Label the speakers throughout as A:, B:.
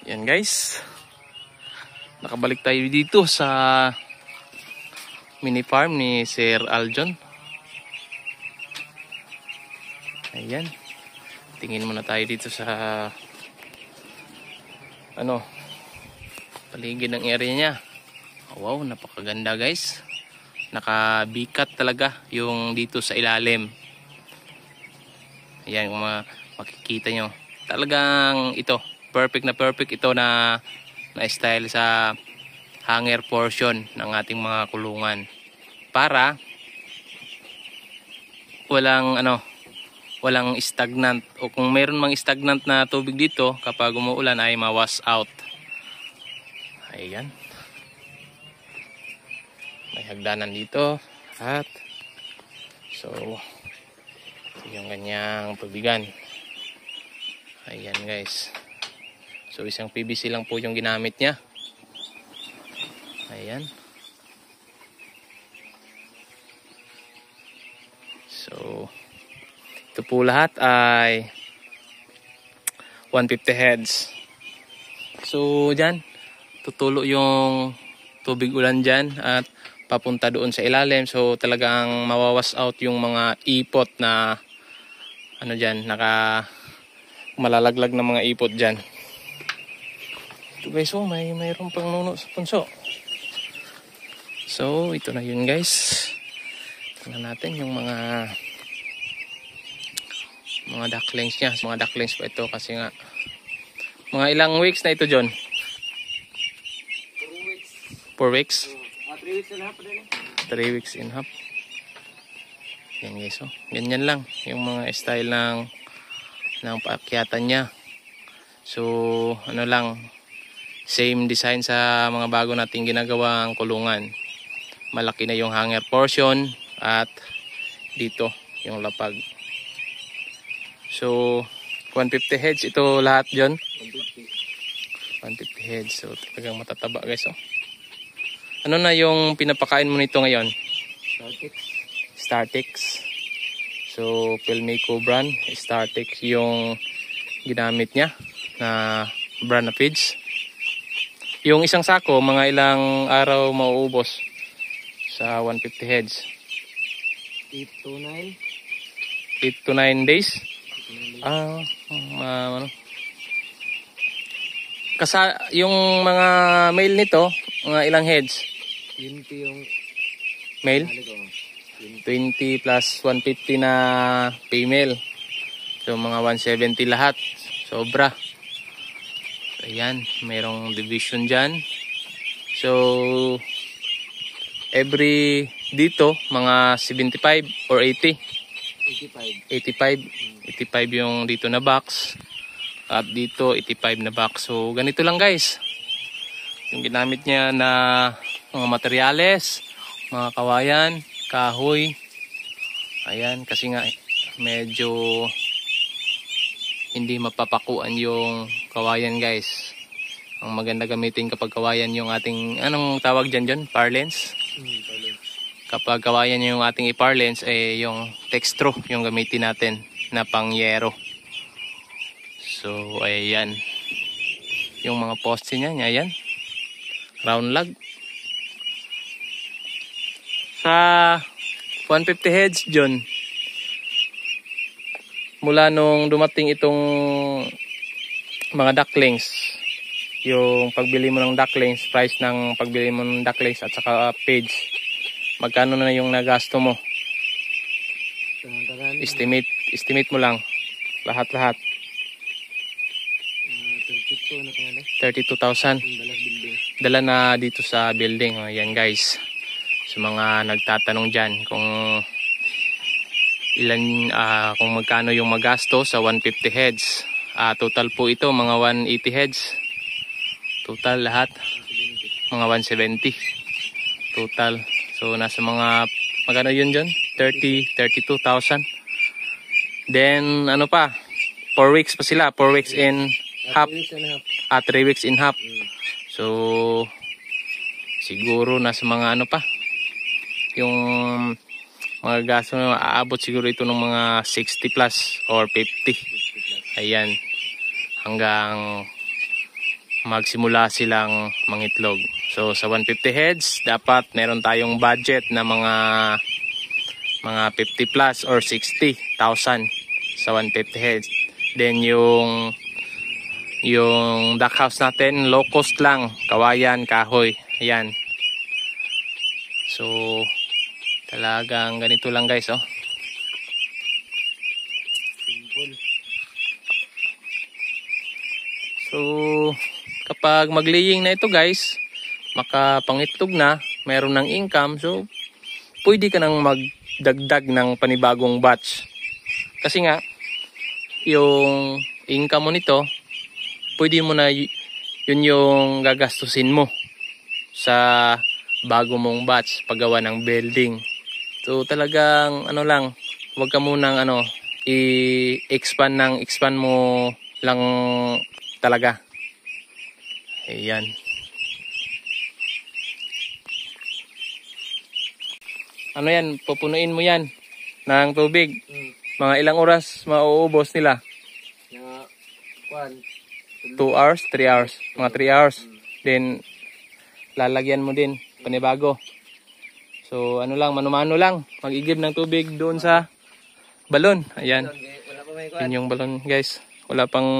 A: Yan guys, nakabalik tayo dito sa mini farm ni Sir Aljon. Ayan, tingin muna tayo dito sa paligid ng area niya. Wow, napakaganda guys. Nakabikat talaga yung dito sa ilalim. Ayan, kung makikita nyo, talagang ito perfect ito na style sa hanger portion ng ating mga kulungan, para walang stagnant, o kung meron mang stagnant na tubig dito kapag umuulan ay ma-wash out. Ayan, may hagdanan dito at so yung kanyang tubigan. Ayan guys, so isang PVC lang po yung ginamit niya. Ayan, so ito po lahat ay 150 heads. So dyan tutulo yung tubig ulan dyan at papunta doon sa ilalim. So talagang mawawas out yung mga ipot na dyan, malalaglag na mga ipot dyan. Ito guys, oh, mayroon pang nuno sa punso. So ito na yun guys. Tingnan natin yung mga ducklings niya. Mga ducklings pa ito kasi nga mga ilang weeks na ito, John? 4 weeks.
B: 3 weeks and a half pa din.
A: 3 weeks and a half. Yan guys, oh. Ganyan lang yung mga style ng paakyatan niya. So lang, same design sa mga bago nating ginagawang kulungan. Malaki na yung hanger portion at dito yung lapag. So 150 heads ito lahat, John. 150 heads. So talagang matataba guys, oh. Ano na yung pinapakain mo nito ngayon? Startix. So Philmico brand, Startix yung ginamit niya na brand na feeds. Yung isang sako, mga ilang araw mauubos sa 150 heads?
B: 8 to 9.
A: 8 to 9 days. Yung mga male nito, mga ilang heads?
B: 20 yung
A: male. 20 plus 150 na female. So mga 170 lahat. Sobra. Ayan, mayroong division dyan. So every dito mga 75 or 80. 85 yung dito na box. At dito 85 na box. So ganito lang guys yung ginamit niya na mga materyales, mga kawayan, kahoy. Ayan, kasi nga medyo hindi mapapakuan yung kawayan guys. Ang maganda gamitin kapag kawayan yung ating, anong tawag dyan? Parlance? Kapag kawayan yung ating i-parlance, yung textro yung gamitin natin na pangyero. So ayan, yung mga poste niya, ayan, round log. Sa 150 heads, John, mula nung dumating itong mga ducklings, yung pagbili mo ng ducklings, price ng pagbili mo ng ducklings at saka page, magkano na yung nagasto mo? Estimate mo lang lahat. 32,000 dala na dito sa building. Ayan guys, sa mga nagtatanong dyan kung kung magkano yung magasto sa 150 heads, total po ito mga 180 heads total, lahat mga 170 total. So nasa mga magkano yun dyan? 32,000. Then 4 weeks pa sila, 4 weeks and half. 3 weeks and half. So siguro nasa mga yung mga gasto na aabot siguro ito ng mga 60 plus or 50. Ayan, hanggang magsimula silang mangitlog. So sa 150 heads, dapat meron tayong budget na mga 50 plus or 60,000 sa 150 heads. Then yung duck house natin, low cost lang, kawayan, kahoy. Ayan. So talagang ganito lang guys, oh.
B: Simple.
A: So kapag mag-laying na ito guys, makapangitlog na, meron ng income, so pwede ka nang magdagdag ng panibagong batch. Kasi nga yung income mo nito, pwede mo na yun yung gagastusin mo sa bago mong batch paggawa ng building. So talagang ano lang, huwag ka munang expand mo lang talaga. Ayan. Ano yan, pupunuin mo yan ng tubig. Mga ilang oras mauubos nila?
B: Mga
A: 2 hours, 3 hours. Mga 3 hours. Then lalagyan mo din panibago. So ano lang, mano-mano lang. Mag-igib ng tubig doon sa balon. Ayan.
B: wala pa may
A: Yun yung balon guys. Wala pang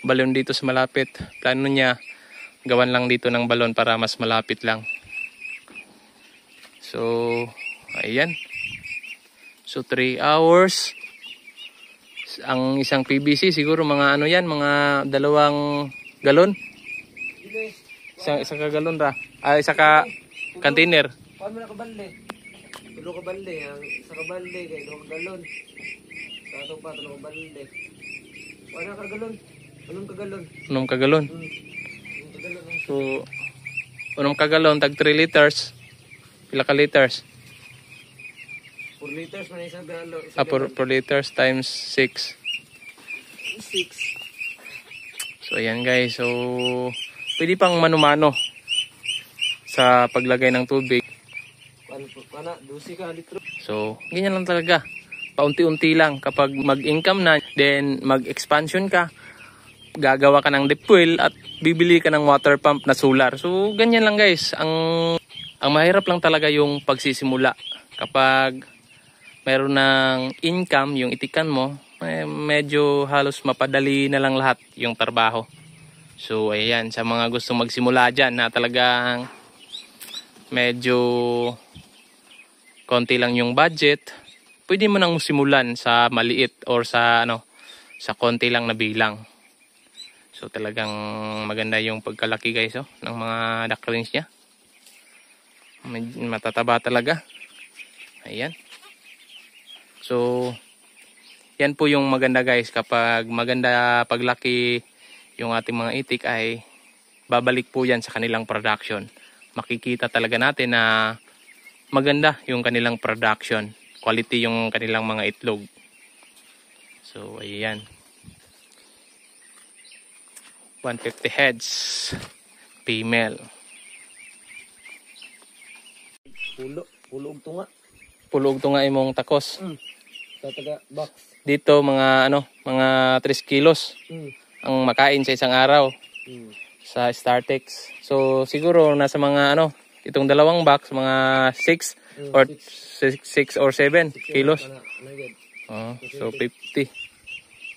A: balon dito sa malapit. Plano niya, gawan lang dito ng balon para mas malapit lang. So ayan. So 3 hours. Ang isang PVC siguro mga ano yan, mga 2 galon. Isang kagalon ra. Isa ka container.
B: Paano na kabalde? Tulo ka balde. Ang isa ka balde kay 2 galon. Sa ato pa 3 ka balde. Paano ka galon? Anong kagalon?
A: Anong kagalon?
B: Anong kagalon?
A: So anong kagalon tag 3 liters. Pila ka liters?
B: 4 liters man isang galon.
A: 4 liters times 6.
B: 6.
A: So ayan guys. So pwede pang mano-mano sa paglagay ng tubig.
B: Paano? 12 ka litro.
A: So ganyan lang talaga. Paunti-unti lang. Kapag mag-income na, then mag-expansion ka, gagawa ka ng deep well at bibili ka ng water pump na solar. So ganyan lang guys. Ang mahirap lang talaga yung pagsisimula. Kapag mayroon ng income yung itikan mo, medyo halos mapadali na lang lahat yung trabaho. So ayan, sa mga gustong magsimula dyan na talagang medyo konti lang yung budget, pwede mo nang simulan sa maliit or sa sa konti lang na bilang. So talagang maganda yung pagkalaki guys, oh, ng mga ducklings niya. Matataba talaga. Ayan. So yan po yung maganda guys, kapag maganda paglaki yung ating mga itik ay babalik po yan sa kanilang production. Makikita talaga natin na maganda yung kanilang production. Quality yung kanilang mga itlog. So ayan. 150 heads. Female.
B: Pulo og tunga.
A: Pulog to nga imong takos.
B: Sa taga box.
A: Dito mga mga 3 kilos ang makain sa isang araw sa Startex. So siguro nasa mga itong 2 box mga 6 or 7 kilos. So 50.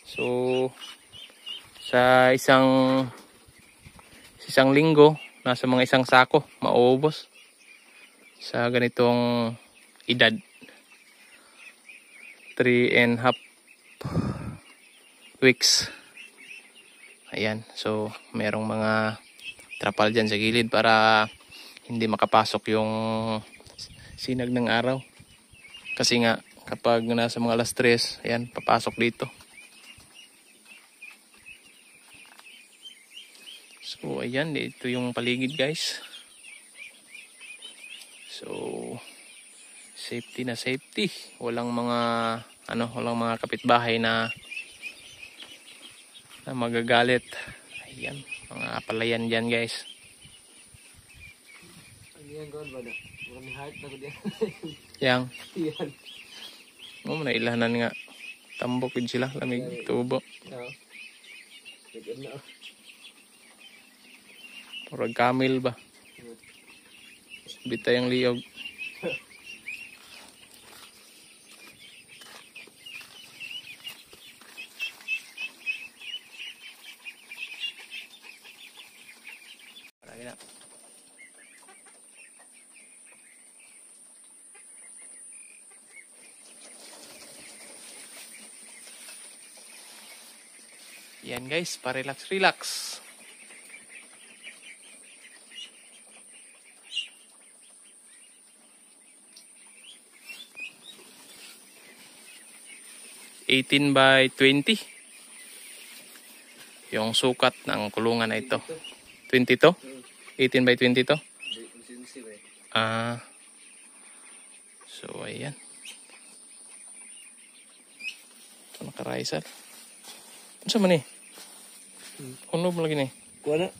A: So sa isang linggo nasa mga isang sako mauubos sa ganitong edad. 3.5 weeks. Ayan. So merong mga trapal dyan sa gilid para hindi makapasok yung sinag ng araw. Kasi nga kapag nasa mga alas 3, ayan, papasok dito. So ayan, ito yung paligid guys. So safety na safety. Walang mga walang mga kapitbahay na magagalit. Ayan, mga palayan diyan guys.
B: Ayan gawin ba na? Marami heart na ko diyan.
A: Yang.
B: Yan.
A: Na ilahanan nga. Tambok yun sila, lamig tubo.
B: Oo.
A: Murag camel ba? Bitay ang liyog. Lagi na. Yan guys, pa-relax-relax. (18 by 20) yung sukat ng kulungan na ito. 22? 18 by 22? Ah. So ayan. Ito nakaraisal. Ano sa man eh? Ano ba lagi na eh?
B: Kuha na.